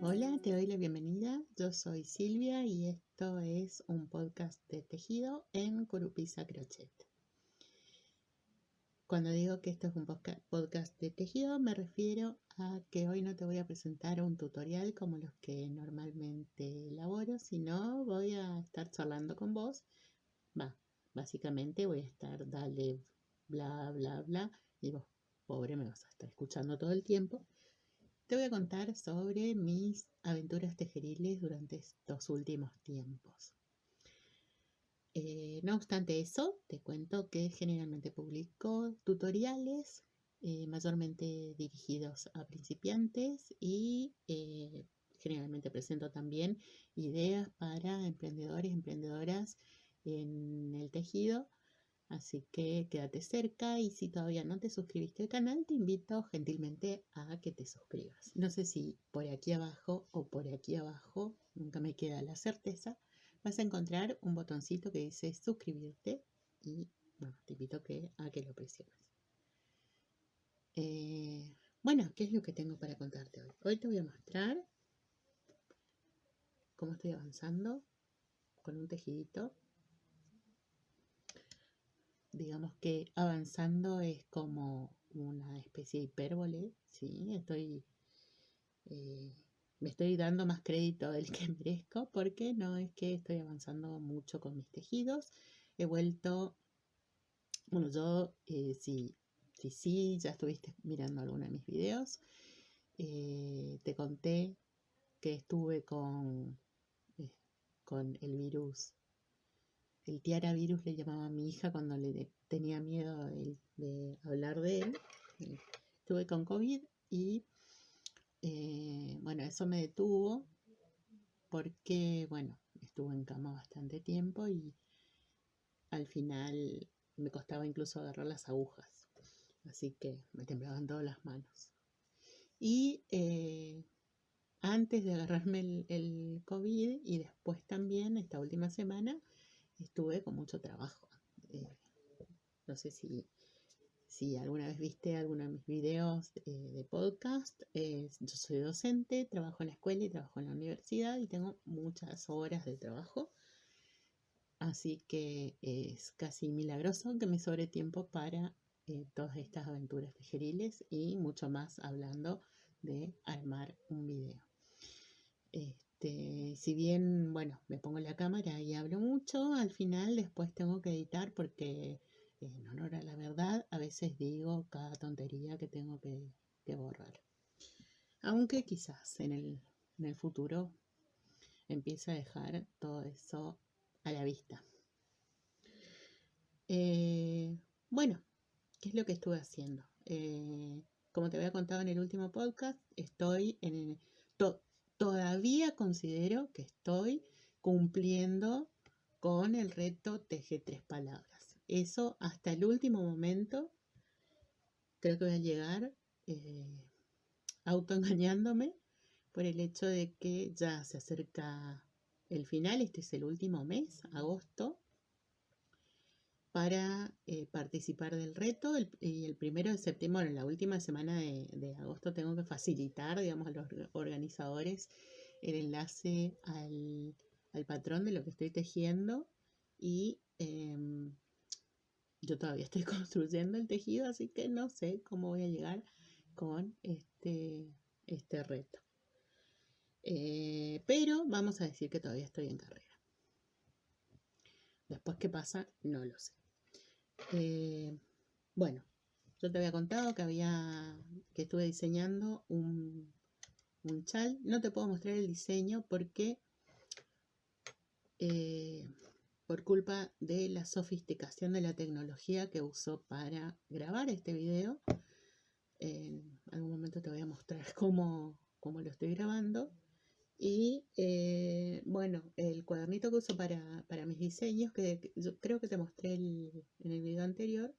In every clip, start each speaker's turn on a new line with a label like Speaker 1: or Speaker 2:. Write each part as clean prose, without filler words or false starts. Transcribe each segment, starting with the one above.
Speaker 1: Hola, te doy la bienvenida. Yo soy Silvia y esto es un podcast de tejido en Curupisa Crochet. Cuando digo que esto es un podcast de tejido, me refiero a que hoy no te voy a presentar un tutorial como los que normalmente elaboro, sino voy a estar charlando con vos. Básicamente voy a estar dale bla bla bla y vos, pobre, me vas a estar escuchando todo el tiempo. Te voy a contar sobre mis aventuras tejeriles durante estos últimos tiempos. No obstante eso, te cuento que generalmente publico tutoriales mayormente dirigidos a principiantes y generalmente presento también ideas para emprendedores y emprendedoras en el tejido. Así que quédate cerca y si todavía no te suscribiste al canal, te invito gentilmente a que te suscribas. No sé si por aquí abajo o por aquí abajo, nunca me queda la certeza, vas a encontrar un botoncito que dice suscribirte y bueno, te invito a que lo presiones. Bueno, ¿qué es lo que tengo para contarte hoy? Hoy te voy a mostrar cómo estoy avanzando con un tejidito. Digamos que avanzando es como una especie de hipérbole, ¿sí? Me estoy dando más crédito del que merezco porque no es que estoy avanzando mucho con mis tejidos. He vuelto, bueno, yo sí, ya estuviste mirando alguno de mis videos. Te conté que estuve eh, con el virus. El tiara virus le llamaba a mi hija cuando tenía miedo de hablar de él. Estuve con COVID y bueno, eso me detuvo porque, bueno, estuve en cama bastante tiempo y al final me costaba incluso agarrar las agujas. Así que me temblaban todas las manos. Y antes de agarrarme el COVID y después también esta última semana estuve con mucho trabajo. No sé si alguna vez viste alguno de mis videos de podcast. Yo soy docente, trabajo en la escuela y trabajo en la universidad y tengo muchas horas de trabajo. Así que es casi milagroso que me sobre tiempo para todas estas aventuras tejeriles y mucho más hablando de armar un video. Si bien, bueno, me pongo la cámara y hablo mucho, al final después tengo que editar porque en honor a la verdad a veces digo cada tontería que tengo que borrar. Aunque quizás en el futuro empiece a dejar todo eso a la vista. Bueno, ¿qué es lo que estuve haciendo? Como te había contado en el último podcast, todavía considero que estoy cumpliendo con el reto Teje 3 palabras. Eso hasta el último momento creo que voy a llegar autoengañándome por el hecho de que ya se acerca el final. Este es el último mes, agosto, para participar del reto. El 1 de septiembre, en la última semana de agosto, tengo que facilitar, digamos, a los organizadores el enlace al patrón de lo que estoy tejiendo y yo todavía estoy construyendo el tejido, así que no sé cómo voy a llegar con este reto. Pero vamos a decir que todavía estoy en carrera. Después, ¿qué pasa? No lo sé. Bueno, yo te había contado que estuve diseñando un chal. No te puedo mostrar el diseño porque por culpa de la sofisticación de la tecnología que uso para grabar este video, en algún momento te voy a mostrar cómo lo estoy grabando. Y bueno, el cuadernito que uso para mis diseños, que yo creo que te mostré en el video anterior,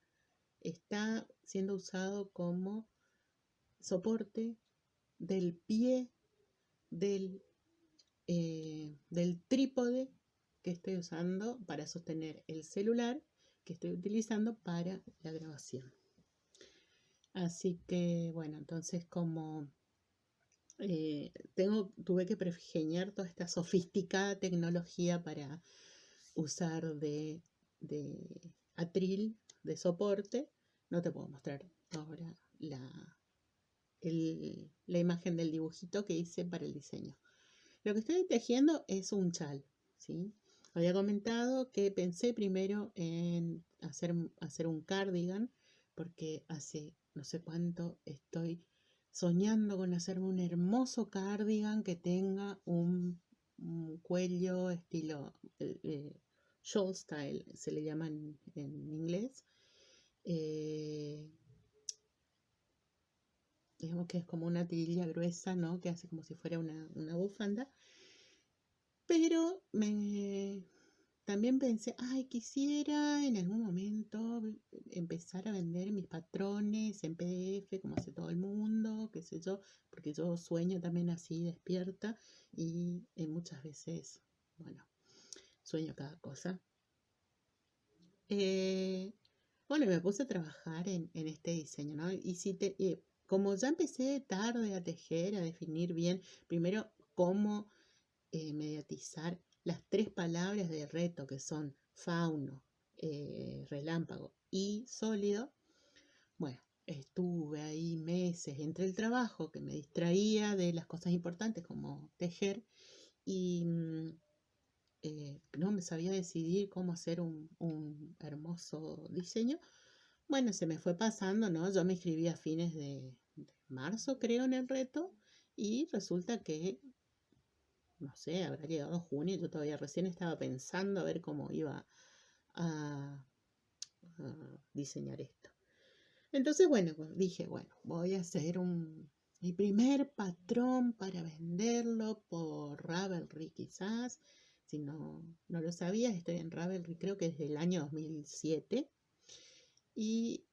Speaker 1: está siendo usado como soporte del pie del trípode que estoy usando para sostener el celular que estoy utilizando para la grabación. Así que bueno, entonces como tuve que perfeccionar toda esta sofisticada tecnología para usar de atril de soporte. No te puedo mostrar ahora la imagen del dibujito que hice para el diseño. Lo que estoy tejiendo es un chal, ¿sí? Había comentado que pensé primero en hacer un cardigan, porque hace no sé cuánto estoy soñando con hacerme un hermoso cardigan que tenga un cuello estilo shawl style, se le llama en inglés. Digamos que es como una tirilla gruesa, ¿no? Que hace como si fuera una bufanda. Pero también pensé, ay, quisiera en algún momento empezar a vender mis patrones en PDF, como hace todo el mundo, qué sé yo, porque yo sueño también así despierta y muchas veces, bueno, sueño cada cosa. Bueno, me puse a trabajar en este diseño, ¿no? Y como ya empecé tarde a tejer, a definir bien, primero cómo mediatizar las 3 palabras de reto que son fauno, relámpago y sólido. Bueno, estuve ahí meses entre el trabajo que me distraía de las cosas importantes como tejer y no me sabía decidir cómo hacer un hermoso diseño. Bueno, se me fue pasando, ¿no? Yo me inscribí a fines de marzo, creo, en el reto y resulta que no sé, habrá llegado junio, yo todavía recién estaba pensando a ver cómo iba a, a diseñar esto. Entonces, bueno, dije, bueno, voy a hacer mi primer patrón para venderlo por Ravelry quizás. Si no lo sabías, estoy en Ravelry creo que desde el año 2007. Y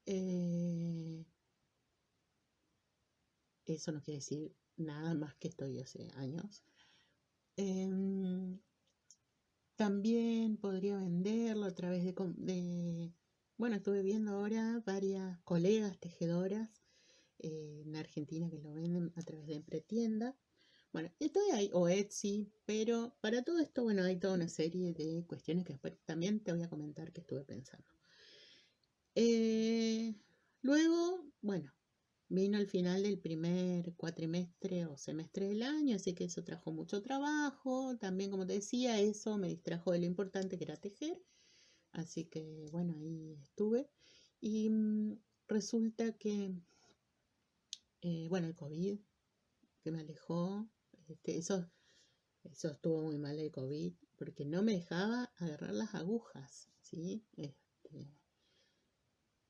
Speaker 1: eso no quiere decir nada más que estoy hace años. También podría venderlo a través bueno, estuve viendo ahora varias colegas tejedoras en Argentina que lo venden a través de Empretienda. Bueno, estoy ahí, o Etsy, pero para todo esto, bueno, hay toda una serie de cuestiones que después también te voy a comentar que estuve pensando. Luego, bueno, vino el final del primer cuatrimestre o semestre del año, así que eso trajo mucho trabajo. También, como te decía, eso me distrajo de lo importante que era tejer. Así que, bueno, ahí estuve. Y resulta que, bueno, el COVID, que me alejó, eso estuvo muy mal el COVID, porque no me dejaba agarrar las agujas, ¿sí?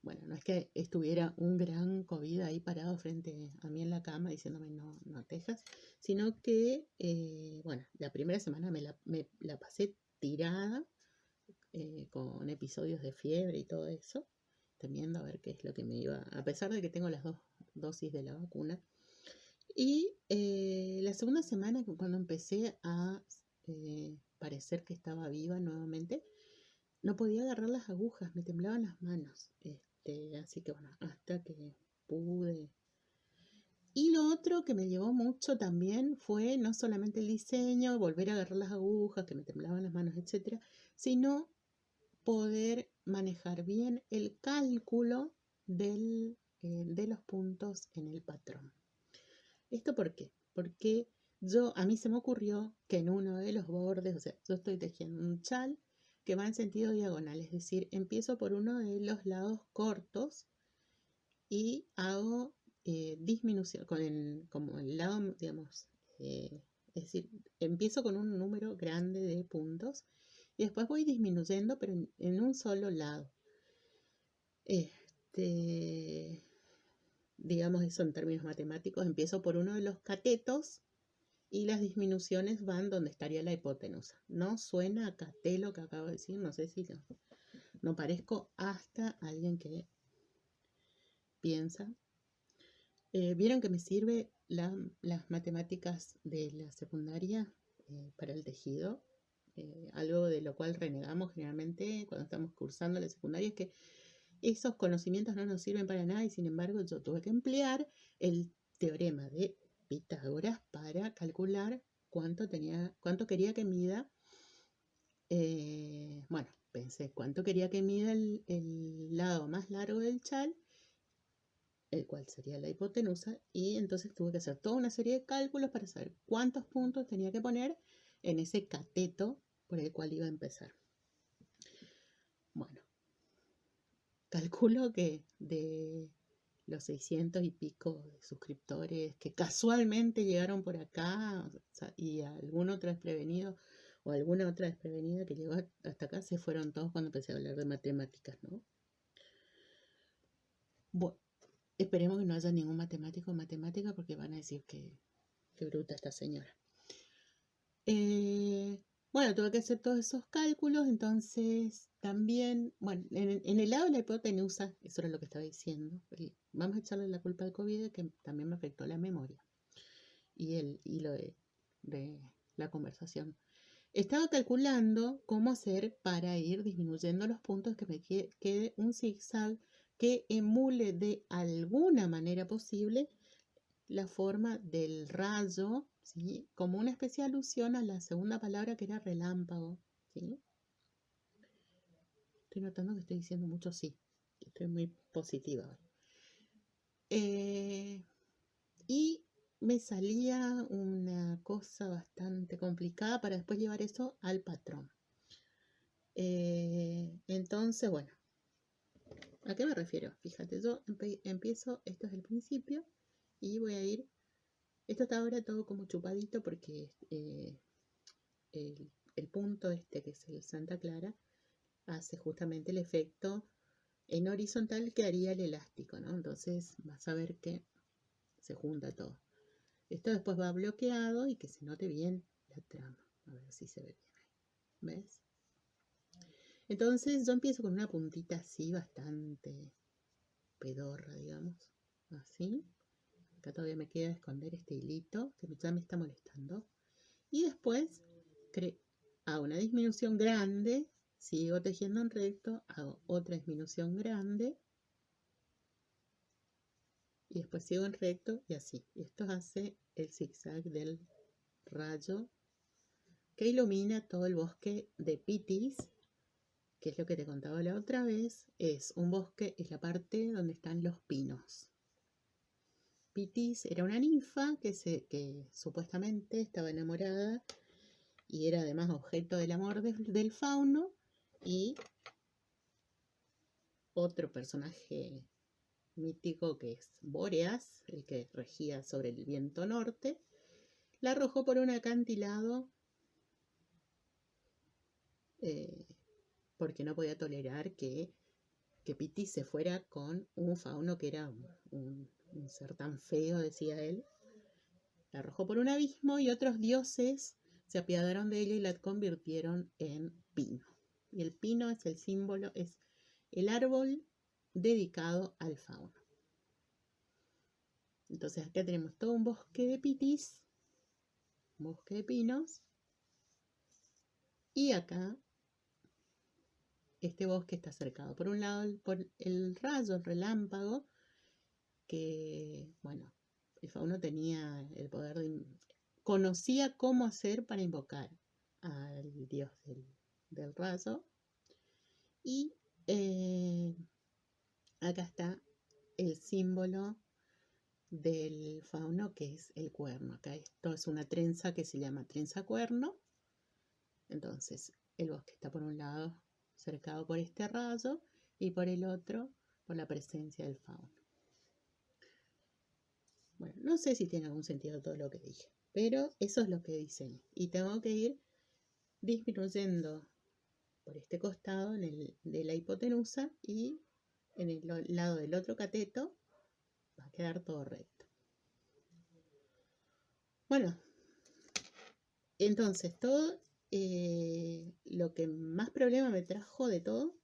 Speaker 1: Bueno, no es que estuviera un gran COVID ahí parado frente a mí en la cama diciéndome no tejas, sino que, bueno, la primera semana me la pasé tirada con episodios de fiebre y todo eso, temiendo a ver qué es lo que me iba, a pesar de que tengo las 2 dosis de la vacuna. Y la segunda semana, cuando empecé a parecer que estaba viva nuevamente, no podía agarrar las agujas, me temblaban las manos. Así que bueno, hasta que pude. Y lo otro que me llevó mucho también fue no solamente el diseño, volver a agarrar las agujas, que me temblaban las manos, etcétera, sino poder manejar bien el cálculo de los puntos en el patrón. ¿Esto por qué? Porque a mí se me ocurrió que en uno de los bordes, o sea, yo estoy tejiendo un chal que va en sentido diagonal, es decir, empiezo por uno de los lados cortos y hago disminución, como el lado, digamos, es decir, empiezo con un número grande de puntos y después voy disminuyendo, pero en un solo lado. Digamos eso en términos matemáticos, empiezo por uno de los catetos y las disminuciones van donde estaría la hipotenusa. No suena a caté lo que acabo de decir, no sé si no parezco hasta alguien que piensa. Vieron que me sirve las matemáticas de la secundaria para el tejido, algo de lo cual renegamos generalmente cuando estamos cursando la secundaria, es que esos conocimientos no nos sirven para nada y sin embargo yo tuve que emplear el teorema de Pitágoras para calcular cuánto quería que mida. Bueno, pensé cuánto quería que mida el lado más largo del chal, el cual sería la hipotenusa, y entonces tuve que hacer toda una serie de cálculos para saber cuántos puntos tenía que poner en ese cateto por el cual iba a empezar. Bueno, calculo que de los 600 y pico de suscriptores que casualmente llegaron por acá, o sea, y algún otro desprevenido o alguna otra desprevenida que llegó hasta acá, se fueron todos cuando empecé a hablar de matemáticas, ¿no? Bueno, esperemos que no haya ningún matemático o matemática porque van a decir que bruta esta señora. Bueno, tuve que hacer todos esos cálculos, entonces también, bueno, en el lado de la hipotenusa, eso era lo que estaba diciendo, vamos a echarle la culpa al COVID, que también me afectó la memoria y el hilo de la conversación. Estaba calculando cómo hacer para ir disminuyendo los puntos, que me quede un zigzag que emule de alguna manera posible la forma del rayo, ¿sí? Como una especie de alusión a la segunda palabra que era relámpago, ¿sí? Estoy notando que estoy diciendo mucho sí, estoy muy positiva hoy. Y me salía una cosa bastante complicada para después llevar eso al patrón. Entonces, bueno, ¿a qué me refiero? Fíjate, yo empiezo, esto es el principio, y voy a ir. Esto está ahora todo como chupadito porque el punto este, que es el Santa Clara, hace justamente el efecto en horizontal que haría el elástico, ¿no? Entonces vas a ver que se junta todo. Esto después va bloqueado y que se note bien la trama. A ver si se ve bien ahí. ¿Ves? Entonces yo empiezo con una puntita así bastante pedorra, digamos. Así. Acá todavía me queda esconder este hilito que ya me está molestando. Y después hago una disminución grande, sigo tejiendo en recto, hago otra disminución grande y después sigo en recto y así. Esto hace el zigzag del rayo que ilumina todo el bosque de Pitis, que es lo que te contaba la otra vez. Es un bosque, es la parte donde están los pinos. Pitis era una ninfa que supuestamente estaba enamorada y era además objeto del amor del fauno, y otro personaje mítico que es Bóreas, el que regía sobre el viento norte, la arrojó por un acantilado porque no podía tolerar que Pitis se fuera con un fauno que era un ser tan feo, decía él. La arrojó por un abismo y otros dioses se apiadaron de ella y la convirtieron en pino. Y el pino es el símbolo, es el árbol dedicado al fauno. Entonces acá tenemos todo un bosque de Pitis, un bosque de pinos, y acá este bosque está cercado por un lado por el rayo, el relámpago, que, bueno, el fauno tenía el poder conocía cómo hacer para invocar al dios del rayo. Y acá está el símbolo del fauno, que es el cuerno. Acá esto es una trenza que se llama trenza cuerno. Entonces el bosque está por un lado cercado por este rayo y por el otro por la presencia del fauno. Bueno, no sé si tiene algún sentido todo lo que dije, pero eso es lo que diseñé. Y tengo que ir disminuyendo por este costado de la hipotenusa, y en el lado del otro cateto va a quedar todo recto. Bueno, entonces todo lo que más problema me trajo de todo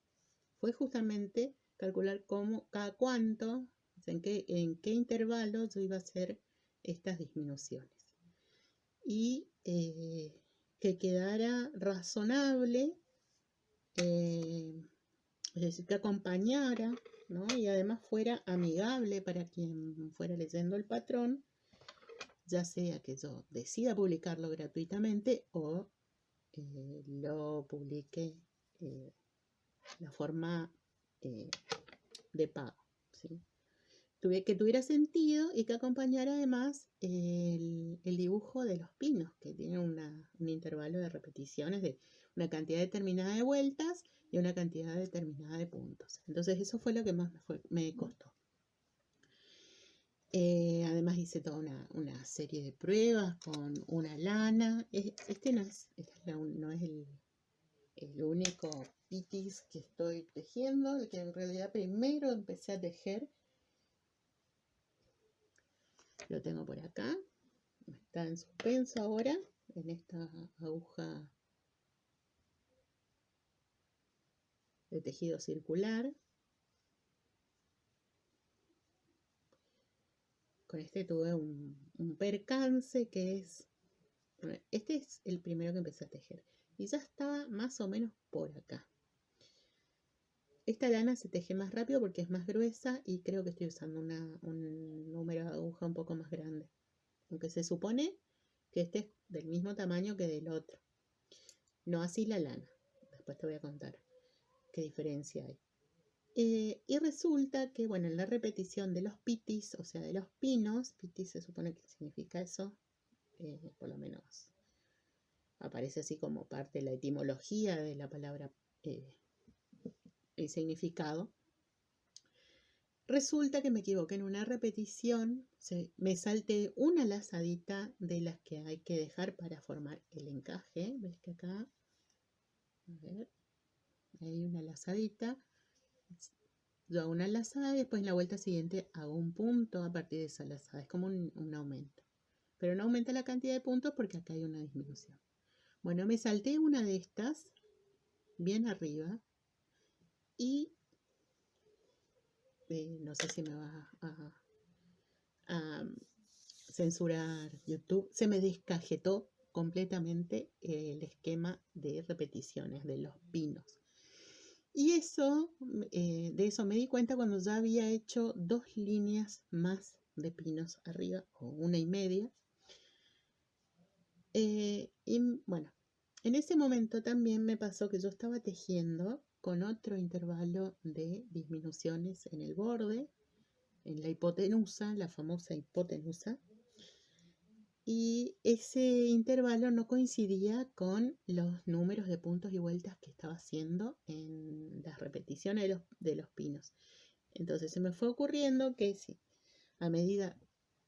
Speaker 1: fue justamente calcular cada cuánto, en qué intervalo yo iba a hacer estas disminuciones. Y que quedara razonable, es decir, que acompañara, ¿no? Y además fuera amigable para quien fuera leyendo el patrón, ya sea que yo decida publicarlo gratuitamente o lo publique la forma de pago, ¿sí? Que tuviera sentido y que acompañara además el dibujo de los pinos, que tienen un intervalo de repeticiones de una cantidad determinada de vueltas y una cantidad determinada de puntos. Entonces eso fue lo que más me costó. Además hice toda una serie de pruebas con una lana. Este no es el único pitis que estoy tejiendo, el que en realidad primero empecé a tejer. Lo tengo por acá. Está en suspenso ahora, en esta aguja de tejido circular. Con este tuve un percance que es... Este es el primero que empecé a tejer. Y ya estaba más o menos por acá. Esta lana se teje más rápido porque es más gruesa y creo que estoy usando un número de aguja un poco más grande. Aunque se supone que este es del mismo tamaño que del otro. No así la lana. Después te voy a contar qué diferencia hay. Y resulta que, bueno, en la repetición de los pitis, o sea, de los pinos, pitis se supone que significa eso, por lo menos aparece así como parte de la etimología de la palabra, el significado. Resulta que me equivoqué en una repetición, me salté una lazadita de las que hay que dejar para formar el encaje. ¿Ves que acá? A ver, hay una lazadita. Yo hago una lazada y después en la vuelta siguiente hago un punto a partir de esa lazada. Es como un aumento. Pero no aumenta la cantidad de puntos porque acá hay una disminución. Bueno, me salté una de estas bien arriba y no sé si me va a censurar YouTube. Se me descajetó completamente el esquema de repeticiones de los pinos. Y eso, de eso me di cuenta cuando ya había hecho 2 líneas más de pinos arriba, o 1,5. Y bueno, en ese momento también me pasó que yo estaba tejiendo con otro intervalo de disminuciones en el borde, en la hipotenusa, la famosa hipotenusa. Y ese intervalo no coincidía con los números de puntos y vueltas que estaba haciendo en las repeticiones de los pinos. Entonces se me fue ocurriendo que sí, a medida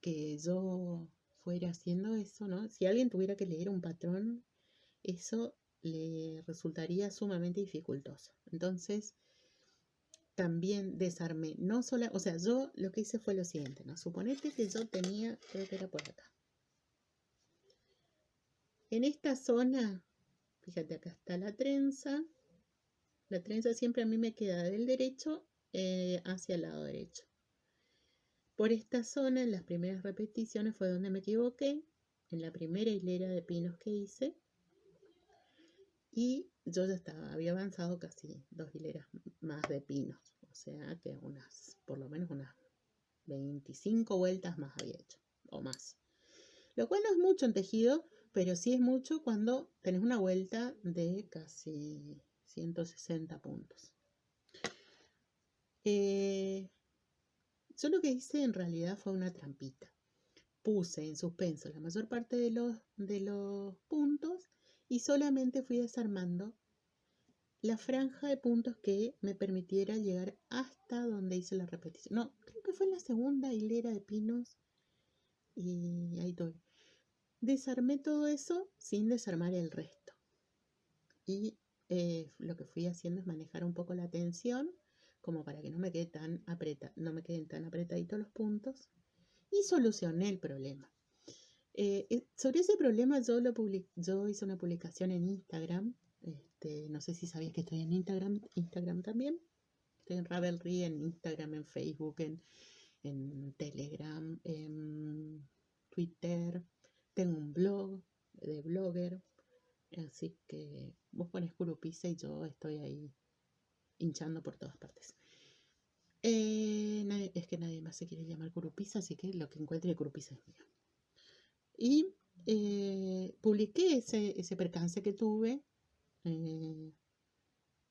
Speaker 1: que yo fuera haciendo eso, ¿no? Si alguien tuviera que leer un patrón, eso le resultaría sumamente dificultoso. Entonces también desarmé, no solo, o sea, yo lo que hice fue lo siguiente, ¿no? Suponete que yo tenía, creo que era por acá. En esta zona, fíjate, acá está la trenza. La trenza siempre a mí me queda del derecho hacia el lado derecho. Por esta zona, en las primeras repeticiones fue donde me equivoqué, en la primera hilera de pinos que hice. Y yo ya había avanzado casi 2 hileras más de pinos. O sea que por lo menos unas 25 vueltas más había hecho, o más. Lo cual no es mucho en tejido, pero sí es mucho cuando tenés una vuelta de casi 160 puntos. Yo lo que hice en realidad fue una trampita. Puse en suspenso la mayor parte de los puntos y solamente fui desarmando la franja de puntos que me permitiera llegar hasta donde hice la repetición. No, creo que fue en la segunda hilera de pinos y ahí estoy. Desarmé todo eso sin desarmar el resto. Y lo que fui haciendo es manejar un poco la tensión como para que no me queden tan apretaditos los puntos. Y solucioné el problema. Sobre ese problema yo hice una publicación en Instagram. No sé si sabías que estoy en Instagram también. Estoy en Ravelry, en Instagram, en Facebook, en Telegram, en Twitter. Tengo un blog de blogger. Así que vos pones Curupisa y yo estoy ahí hinchando por todas partes. Es que nadie más se quiere llamar Curupisa, así que lo que encuentre de Curupisa es mío. Y publiqué ese percance que tuve. eh,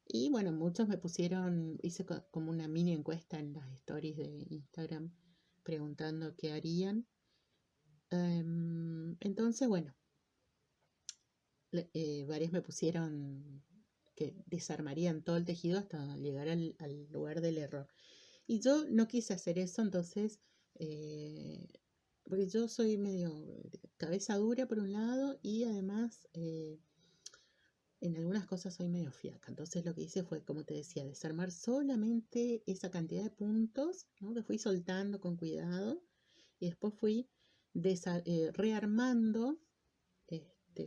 Speaker 1: y bueno, muchos me pusieron, hice como una mini encuesta en las stories de Instagram preguntando qué harían. Entonces, bueno, varios me pusieron que desarmarían todo el tejido hasta llegar al lugar del error. Y yo no quise hacer eso, entonces, porque yo soy medio cabeza dura por un lado y además en algunas cosas soy medio fiaca. Entonces lo que hice fue, como te decía, desarmar solamente esa cantidad de puntos, ¿no? Que fui soltando con cuidado y después fui rearmando,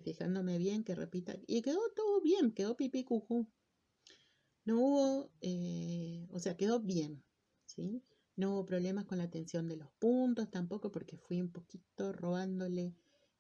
Speaker 1: fijándome bien que repita. Y quedó todo bien, quedó pipí cujú. No hubo, o sea, quedó bien, ¿sí? No hubo problemas con la tensión de los puntos tampoco porque fui un poquito robándole,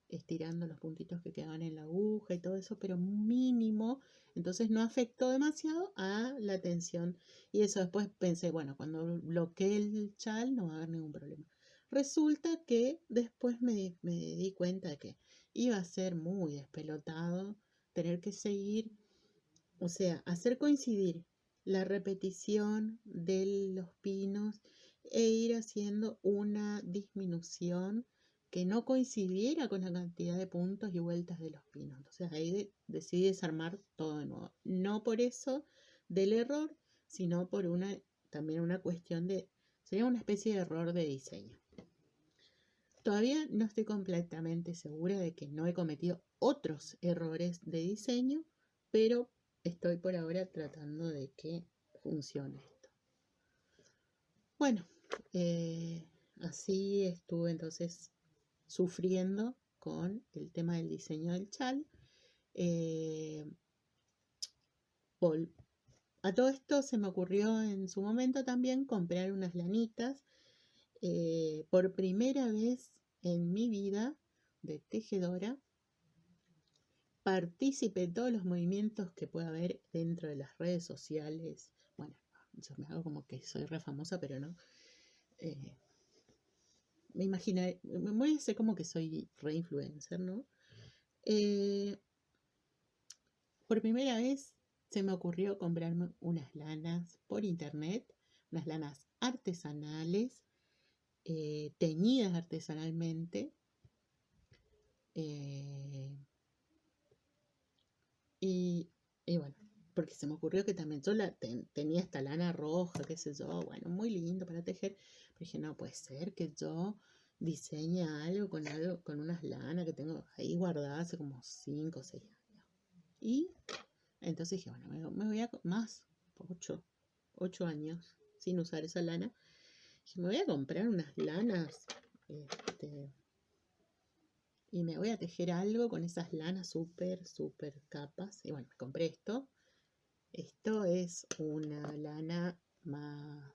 Speaker 1: estirando los puntitos que quedaban en la aguja y todo eso, pero mínimo. Entonces no afectó demasiado a la tensión. Y eso después pensé, bueno, cuando bloqueé el chal no va a haber ningún problema. Resulta que después me di cuenta de que iba a ser muy despelotado tener que seguir, o sea, hacer coincidir la repetición de los pinos e ir haciendo una disminución que no coincidiera con la cantidad de puntos y vueltas de los pinos. Entonces ahí decidí desarmar todo de nuevo. No por eso del error, sino por también una cuestión sería una especie de error de diseño. Todavía no estoy completamente segura de que no he cometido otros errores de diseño, pero estoy por ahora tratando de que funcione esto. Bueno, así estuve entonces sufriendo con el tema del diseño del chal. A todo esto se me ocurrió en su momento también comprar unas lanitas. Por primera vez en mi vida de tejedora, partícipe de todos los movimientos que pueda haber dentro de las redes sociales. Bueno, yo me hago como que soy re famosa, pero no. Me imagino, me voy a hacer como que soy re influencer, ¿no? Por primera vez se me ocurrió comprarme unas lanas por internet, unas lanas artesanales, teñidas artesanalmente. Y bueno, porque se me ocurrió que también yo tenía esta lana roja, qué sé yo, bueno, muy lindo para tejer. Pero dije, no puede ser que yo diseñe algo con unas lanas que tengo ahí guardadas hace como 5 o 6 años. Y entonces dije, bueno, me voy a más, 8 años sin usar esa lana. Dije, me voy a comprar unas lanas, y me voy a tejer algo con esas lanas súper, súper capas. Y bueno, me compré esto. Esto es una lana más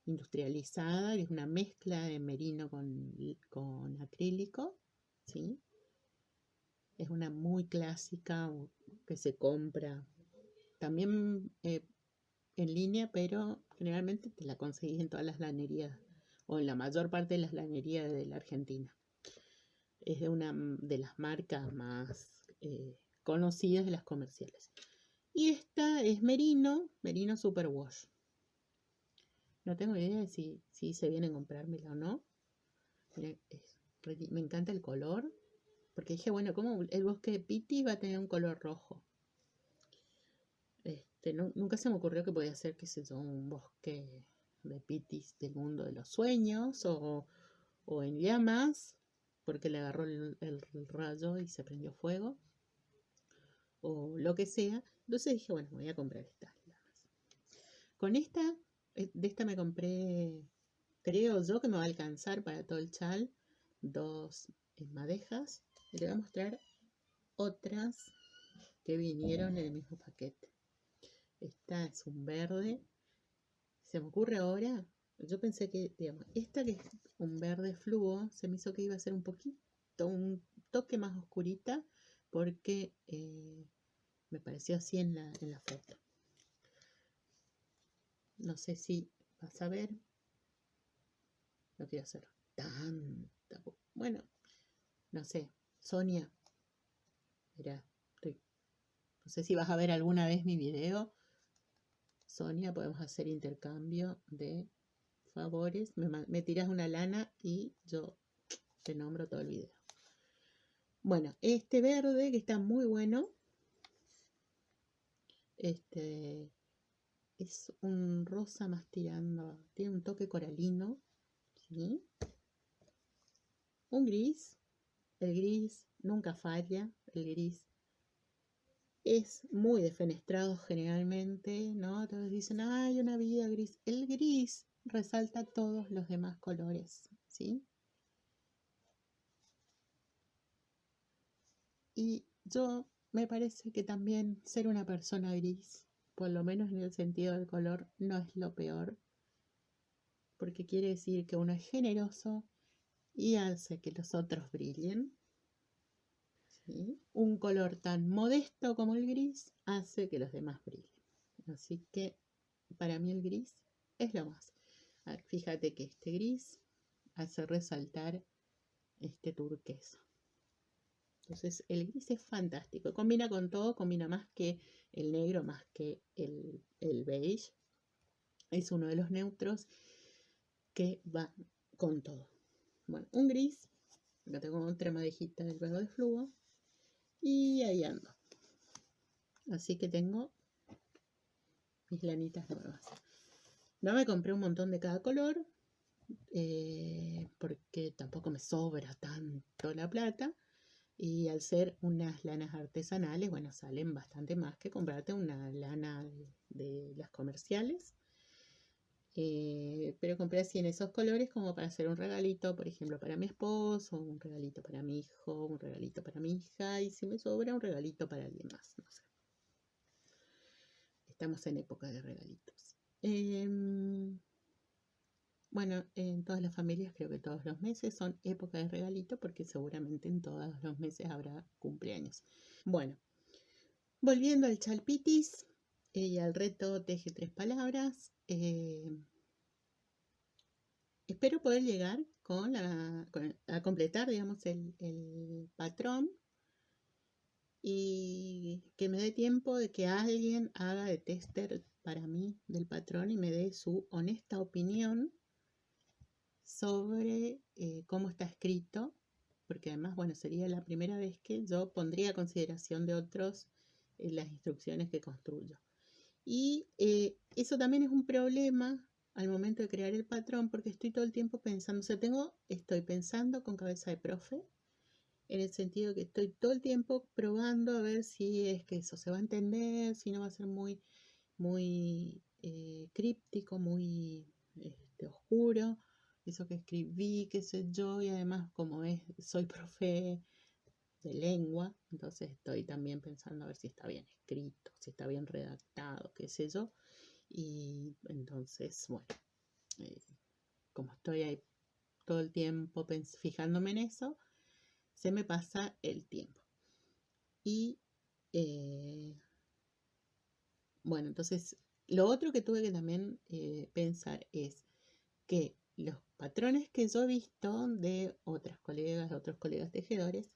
Speaker 1: industrializada, es una mezcla de merino con acrílico, ¿sí? Es una muy clásica que se compra también en línea, pero generalmente te la conseguís en todas las lanerías o en la mayor parte de las lanerías de la Argentina. Es de una de las marcas más conocidas de las comerciales. Y esta es Merino Superwash. No tengo idea de si hice bien en comprármela o no. Me encanta el color. Porque dije, bueno, ¿cómo el bosque de Pitti va a tener un color rojo? Nunca se me ocurrió que podía ser, qué sé yo, un bosque de Pitis del mundo de los sueños o en llamas, porque le agarró el rayo y se prendió fuego, o lo que sea. Entonces dije, bueno, me voy a comprar estas lanas. Con de esta me compré, creo yo que me va a alcanzar para todo el chal, 2 madejas. Y te voy a mostrar otras que vinieron en el mismo paquete. Esta es un verde. Se me ocurre ahora, yo pensé que, digamos, esta que es un verde fluo, se me hizo que iba a ser un toque más oscurita, porque me pareció así en la foto. No sé si vas a ver. No quiero hacer tanta. Bueno, no sé, Sonia, mira, no sé si vas a ver alguna vez mi video. Sonia, podemos hacer intercambio de favores. Me tiras una lana y yo te nombro todo el video. Bueno, este verde que está muy bueno. Este es un rosa más tirando. Tiene un toque coralino. ¿Sí? Un gris. El gris nunca falla. El gris es muy defenestrado generalmente, ¿no? Todos dicen, hay una vida gris. El gris resalta todos los demás colores, ¿sí? Y yo me parece que también ser una persona gris, por lo menos en el sentido del color, no es lo peor, porque quiere decir que uno es generoso y hace que los otros brillen. ¿Sí? Un color tan modesto como el gris hace que los demás brillen. Así que para mí el gris es lo más. A ver, fíjate que este gris hace resaltar este turquesa. Entonces el gris es fantástico. Combina con todo, combina más que el negro, más que el beige. Es uno de los neutros que va con todo. Bueno, un gris. Acá tengo otra madejita del juego de flujo. Y ahí ando. Así que tengo mis lanitas nuevas. No me compré un montón de cada color. Porque tampoco me sobra tanto la plata. Y al ser unas lanas artesanales, bueno, salen bastante más que comprarte una lana de las comerciales. Pero compré así en esos colores como para hacer un regalito, por ejemplo, para mi esposo, un regalito para mi hijo, un regalito para mi hija, y si me sobra, un regalito para alguien más, no sé. Estamos en época de regalitos. Bueno, en todas las familias creo que todos los meses son época de regalito porque seguramente en todos los meses habrá cumpleaños. Bueno, volviendo al chalpitis y al reto teje 3 palabras, espero poder llegar a completar, digamos, el patrón y que me dé tiempo de que alguien haga de tester para mí del patrón y me dé su honesta opinión sobre cómo está escrito, porque además, bueno, sería la primera vez que yo pondría a consideración de otros las instrucciones que construyo. Y eso también es un problema al momento de crear el patrón, porque estoy todo el tiempo pensando, o sea, estoy pensando con cabeza de profe, en el sentido que estoy todo el tiempo probando a ver si es que eso se va a entender, si no va a ser muy, muy críptico, muy oscuro, eso que escribí, qué sé yo, y además como soy profe de lengua, entonces estoy también pensando a ver si está bien escrito, si está bien redactado, qué sé yo, y entonces, bueno, como estoy ahí todo el tiempo fijándome en eso, se me pasa el tiempo. Y bueno, entonces lo otro que tuve que también pensar es que los patrones que yo he visto de otros colegas tejedores,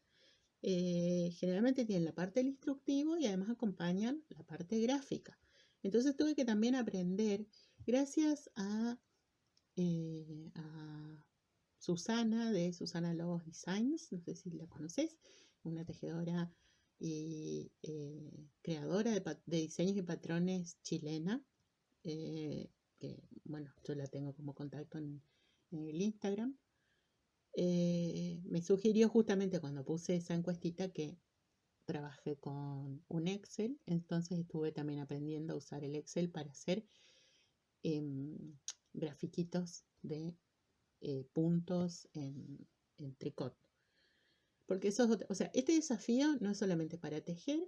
Speaker 1: generalmente tienen la parte del instructivo y además acompañan la parte gráfica. Entonces tuve que también aprender, gracias a Susana de Susana Lobos Designs, no sé si la conoces, una tejedora y creadora de diseños y patrones chilena, que bueno, yo la tengo como contacto en el Instagram. Me sugirió justamente cuando puse esa encuestita que trabajé con un Excel, entonces estuve también aprendiendo a usar el Excel para hacer grafiquitos de puntos en tricot. Porque eso es o sea, este desafío no es solamente para tejer,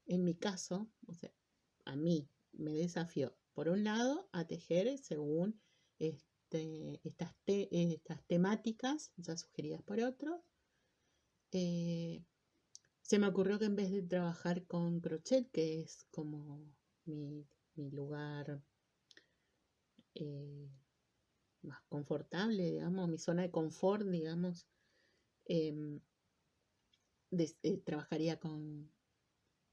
Speaker 1: en mi caso, o sea, a mí me desafió, por un lado, a tejer según estas temáticas ya sugeridas por otros. Se me ocurrió que en vez de trabajar con crochet, que es como mi lugar más confortable, digamos, mi zona de confort, digamos, trabajaría con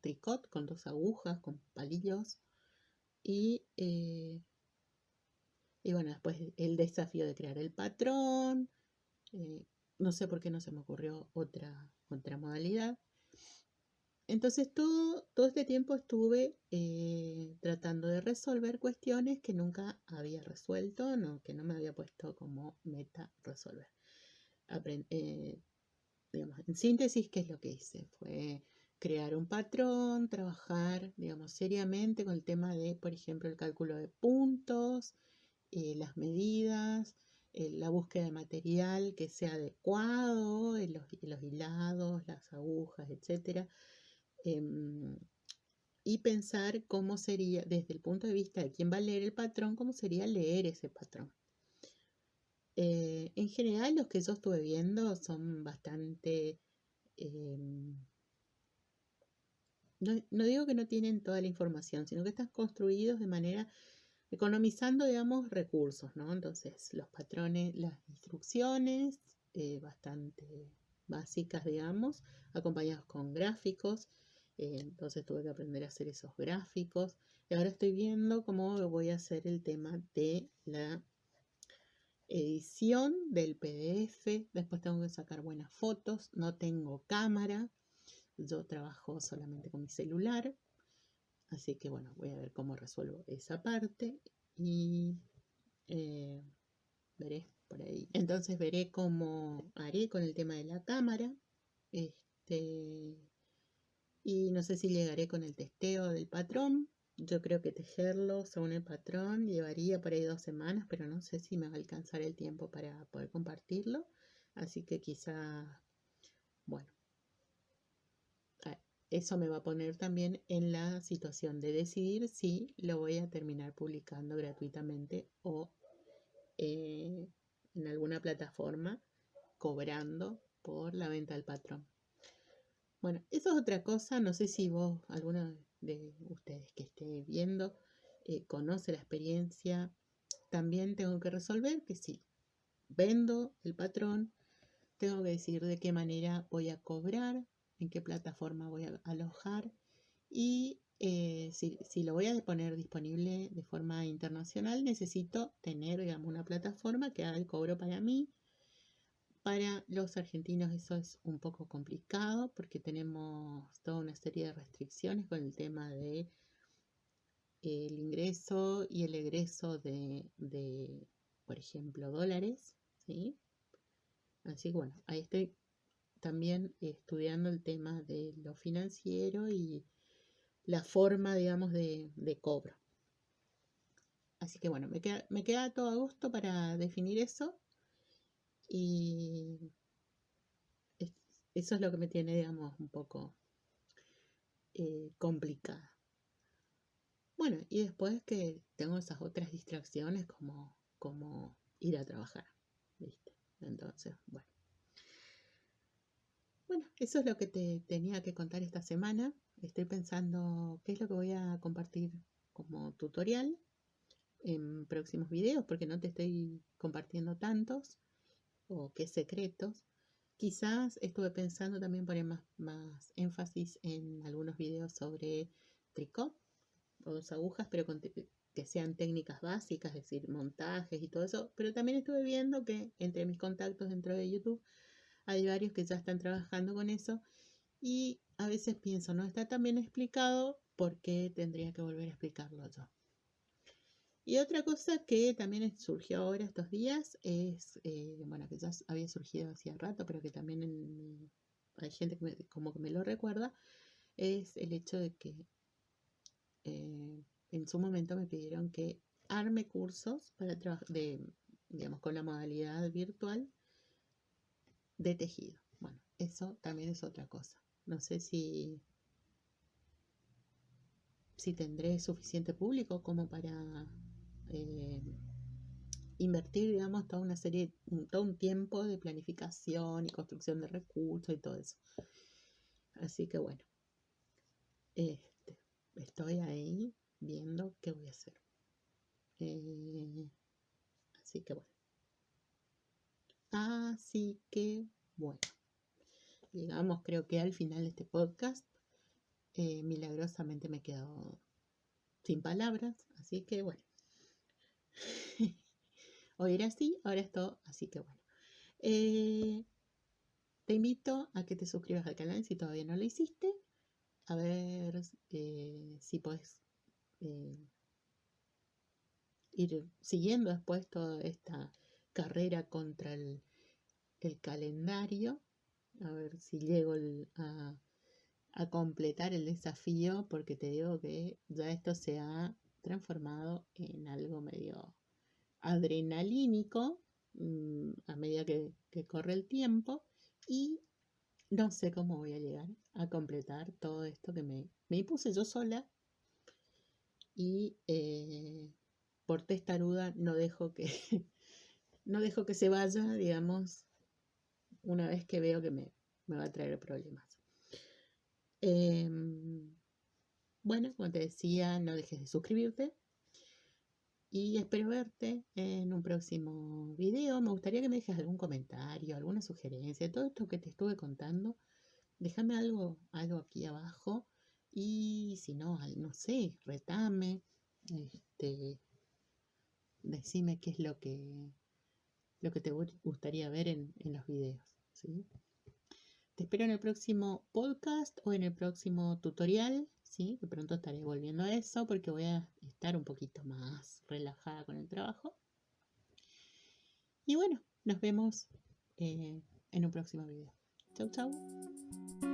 Speaker 1: tricot, con 2 agujas, con palillos. Y bueno, después el desafío de crear el patrón. No sé por qué no se me ocurrió otra modalidad. Entonces todo este tiempo estuve tratando de resolver cuestiones que nunca había resuelto, que no me había puesto como meta resolver. Digamos, en síntesis, ¿qué es lo que hice? Fue crear un patrón, trabajar, digamos, seriamente con el tema de, por ejemplo, el cálculo de puntos, las medidas, la búsqueda de material que sea adecuado, los hilados, las agujas, etcétera. Y pensar cómo sería, desde el punto de vista de quién va a leer el patrón, cómo sería leer ese patrón. En general, los que yo estuve viendo son bastante... no digo que no tienen toda la información, sino que están construidos de manera economizando, digamos, recursos, ¿no? Entonces, los patrones, las instrucciones, bastante básicas, digamos, acompañados con gráficos. Entonces tuve que aprender a hacer esos gráficos. Y ahora estoy viendo cómo voy a hacer el tema de la edición del PDF. Después tengo que sacar buenas fotos. No tengo cámara. Yo trabajo solamente con mi celular. Así que bueno, voy a ver cómo resuelvo esa parte. Y veré por ahí. Entonces veré cómo haré con el tema de la cámara. Y no sé si llegaré con el testeo del patrón. Yo creo que tejerlo según el patrón llevaría por ahí 2 semanas, pero no sé si me va a alcanzar el tiempo para poder compartirlo. Así que quizá, bueno, eso me va a poner también en la situación de decidir si lo voy a terminar publicando gratuitamente o en alguna plataforma cobrando por la venta al patrón. Bueno, eso es otra cosa. No sé si vos, alguno de ustedes que esté viendo, conoce la experiencia. También tengo que resolver que si vendo el patrón, tengo que decidir de qué manera voy a cobrar, en qué plataforma voy a alojar y si lo voy a poner disponible de forma internacional, necesito tener, digamos, una plataforma que haga el cobro para mí. Para los argentinos eso es un poco complicado porque tenemos toda una serie de restricciones con el tema de el ingreso y el egreso de por ejemplo, dólares, ¿sí? Así que bueno, ahí estoy también estudiando el tema de lo financiero y la forma, digamos, de cobro. Así que bueno, me queda todo a gusto para definir eso y eso es lo que me tiene, digamos, un poco complicada. Bueno, y después que tengo esas otras distracciones como ir a trabajar, ¿viste? Entonces, bueno. Bueno, eso es lo que te tenía que contar esta semana. Estoy pensando qué es lo que voy a compartir como tutorial en próximos videos, porque no te estoy compartiendo tantos o qué secretos. Quizás estuve pensando también poner más énfasis en algunos videos sobre tricot o 2 agujas, pero que sean técnicas básicas, es decir, montajes y todo eso. Pero también estuve viendo que entre mis contactos dentro de YouTube hay varios que ya están trabajando con eso y a veces pienso, no está tan bien explicado, ¿por qué tendría que volver a explicarlo yo? Y otra cosa que también surgió ahora estos días es, bueno, que ya había surgido hacía rato, pero que también hay gente que como que me lo recuerda, es el hecho de que en su momento me pidieron que arme cursos para digamos, con la modalidad virtual de tejido. Bueno, eso también es otra cosa. No sé si tendré suficiente público como para eh, invertir, digamos, todo un tiempo de planificación y construcción de recursos y todo eso. Así que bueno, estoy ahí viendo qué voy a hacer. Así que bueno. Así que bueno. digamos, creo que al final de este podcast, milagrosamente me he quedado sin palabras, así que bueno. Hoy era así, ahora es todo, así que bueno. Te invito a que te suscribas al canal si todavía no lo hiciste, a ver si puedes ir siguiendo después toda esta carrera contra el calendario, a ver si llego a completar el desafío, porque te digo que ya esto se ha transformado en algo medio adrenalínico a medida que corre el tiempo, y no sé cómo voy a llegar a completar todo esto que me impuse yo sola, y por testaruda no dejo que no dejo que se vaya, digamos, una vez que veo que me va a traer problemas. Bueno, como te decía, no dejes de suscribirte y espero verte en un próximo video. Me gustaría que me dejes algún comentario, alguna sugerencia, todo esto que te estuve contando. Déjame algo aquí abajo, y si no, no sé, retame, decime qué es lo que te gustaría ver en los videos, ¿sí? Te espero en el próximo podcast o en el próximo tutorial, ¿sí? De pronto estaré volviendo a eso porque voy a estar un poquito más relajada con el trabajo. Y bueno, nos vemos en un próximo video. Chau, chau.